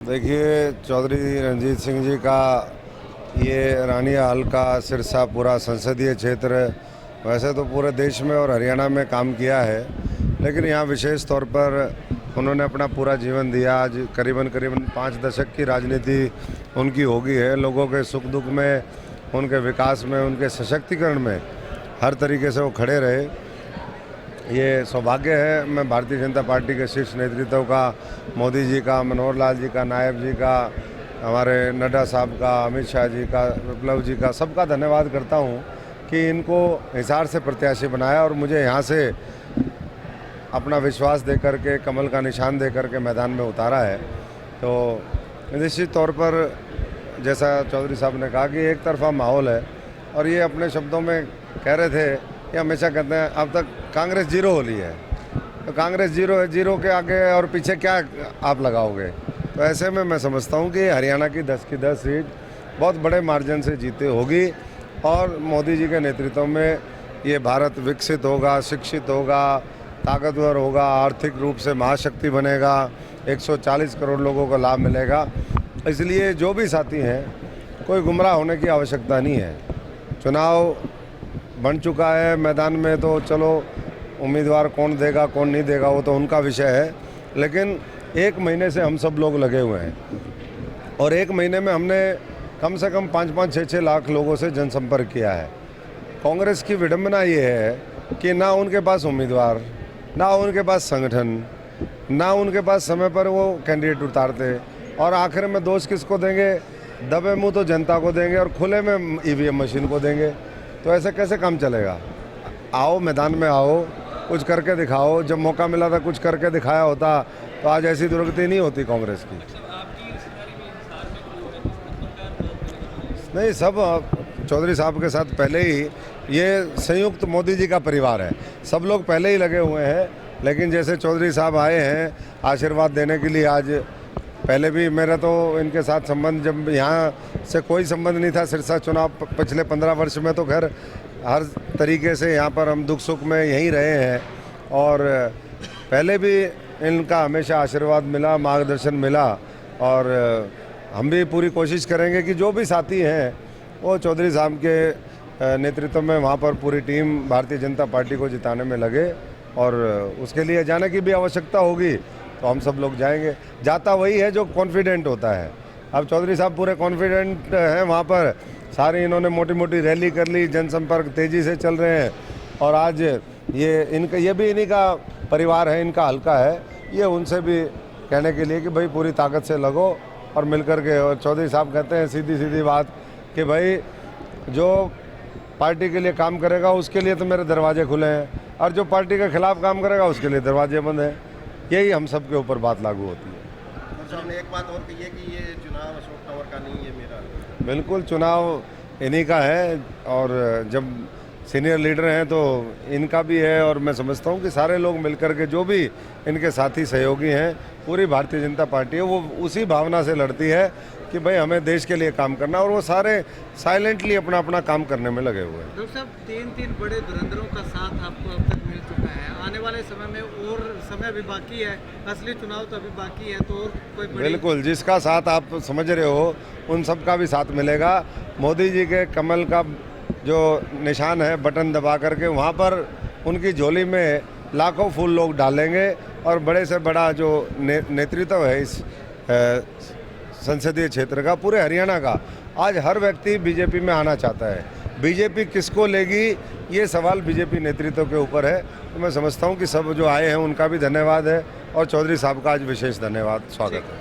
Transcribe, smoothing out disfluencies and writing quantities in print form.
देखिए, चौधरी रणजीत सिंह जी का ये रानिया हल्का सिरसा पूरा संसदीय क्षेत्र वैसे तो पूरे देश में और हरियाणा में काम किया है, लेकिन यहाँ विशेष तौर पर उन्होंने अपना पूरा जीवन दिया। आज करीबन 5 दशक की राजनीति उनकी हो गई है। लोगों के सुख दुख में, उनके विकास में, उनके सशक्तिकरण में हर तरीके से वो खड़े रहे। ये सौभाग्य है मैं भारतीय जनता पार्टी के शीर्ष नेतृत्व का, मोदी जी का, मनोहर लाल जी का, नायब जी का, हमारे नड्डा साहब का, अमित शाह जी का, विप्लव जी का, सबका धन्यवाद करता हूँ कि इनको हिसार से प्रत्याशी बनाया और मुझे यहाँ से अपना विश्वास दे करके, कमल का निशान दे करके मैदान में उतारा है। तो निश्चित तौर पर जैसा चौधरी साहब ने कहा कि एक तरफा माहौल है, और ये अपने शब्दों में कह रहे थे, ये हमेशा कहते हैं अब तक कांग्रेस जीरो हो ली है, तो कांग्रेस जीरो है, जीरो के आगे और पीछे क्या आप लगाओगे। तो ऐसे में मैं समझता हूँ कि हरियाणा की 10 की 10 सीट बहुत बड़े मार्जिन से जीती होगी और मोदी जी के नेतृत्व में ये भारत विकसित होगा, शिक्षित होगा, ताकतवर होगा, आर्थिक रूप से महाशक्ति बनेगा, 140 करोड़ लोगों को लाभ मिलेगा। इसलिए जो भी साथी हैं, कोई गुमराह होने की आवश्यकता नहीं है। चुनाव बन चुका है मैदान में, तो चलो उम्मीदवार कौन देगा कौन नहीं देगा वो तो उनका विषय है, लेकिन 1 महीने से हम सब लोग लगे हुए हैं और 1 महीने में हमने कम से कम 5-5, 6-6 लाख लोगों से जनसंपर्क किया है। कांग्रेस की विडंबना ये है कि ना उनके पास उम्मीदवार, ना उनके पास संगठन, ना उनके पास समय पर वो कैंडिडेट उतारते, और आखिर में दोष किसको देंगे? दबे मुंह तो जनता को देंगे और खुले में ईवीएम मशीन को देंगे। तो ऐसे कैसे काम चलेगा? आओ मैदान में आओ, कुछ करके दिखाओ। जब मौका मिला था कुछ करके दिखाया होता तो आज ऐसी दुर्गति नहीं होती कांग्रेस की। नहीं, सब चौधरी साहब के साथ पहले ही, ये संयुक्त मोदी जी का परिवार है, सब लोग पहले ही लगे हुए हैं। लेकिन जैसे चौधरी साहब आए हैं आशीर्वाद देने के लिए, आज पहले भी मेरा तो इनके साथ संबंध, जब यहाँ से कोई संबंध नहीं था, सिरसा चुनाव पिछले 15 वर्ष में तो खैर हर तरीके से यहाँ पर हम दुख सुख में यहीं रहे हैं, और पहले भी इनका हमेशा आशीर्वाद मिला, मार्गदर्शन मिला। और हम भी पूरी कोशिश करेंगे कि जो भी साथी हैं वो चौधरी साहब के नेतृत्व में वहाँ पर पूरी टीम भारतीय जनता पार्टी को जिताने में लगे, और उसके लिए जाने की भी आवश्यकता होगी तो हम सब लोग जाएंगे। जाता वही है जो कॉन्फिडेंट होता है। अब चौधरी साहब पूरे कॉन्फिडेंट हैं वहाँ पर, सारी इन्होंने मोटी मोटी रैली कर ली, जनसंपर्क तेज़ी से चल रहे हैं, और आज ये भी इन्हीं का परिवार है, इनका हल्का है। ये उनसे भी कहने के लिए कि भाई पूरी ताकत से लगो और मिल कर के। और चौधरी साहब कहते हैं सीधी सीधी बात कि भाई जो पार्टी के लिए काम करेगा उसके लिए तो मेरे दरवाजे खुले हैं, और जो पार्टी के खिलाफ काम करेगा उसके लिए दरवाजे बंद हैं। यही हम सब के ऊपर बात लागू होती है। सर, हमने एक बात और कही है कि ये चुनाव अशोक तंवर का नहीं है, मेरा। बिल्कुल चुनाव इन्हीं का है, और जब सीनियर लीडर हैं तो इनका भी है। और मैं समझता हूँ कि सारे लोग मिलकर के, जो भी इनके साथी सहयोगी हैं, पूरी भारतीय जनता पार्टी है, वो उसी भावना से लड़ती है कि भाई हमें देश के लिए काम करना, और वो सारे साइलेंटली अपना अपना काम करने में लगे हुए हैं। डॉक्टर साहब, 3 बड़े धुरंधरों का साथ आपको अब तक मिल चुका है, आने वाले समय में और समय भी बाकी है, असली चुनाव तो अभी बाकी है, तो और कोई बिल्कुल, जिसका साथ आप समझ रहे हो उन सब का भी साथ मिलेगा। मोदी जी के कमल का जो निशान है, बटन दबा करके वहाँ पर उनकी झोली में लाखों फूल लोग डालेंगे, और बड़े से बड़ा जो नेतृत्व है इस संसदीय क्षेत्र का, पूरे हरियाणा का, आज हर व्यक्ति बीजेपी में आना चाहता है। बीजेपी किसको लेगी, ये सवाल बीजेपी नेतृत्व के ऊपर है। तो मैं समझता हूँ कि सब जो आए हैं उनका भी धन्यवाद है, और चौधरी साहब का आज विशेष धन्यवाद, स्वागत है।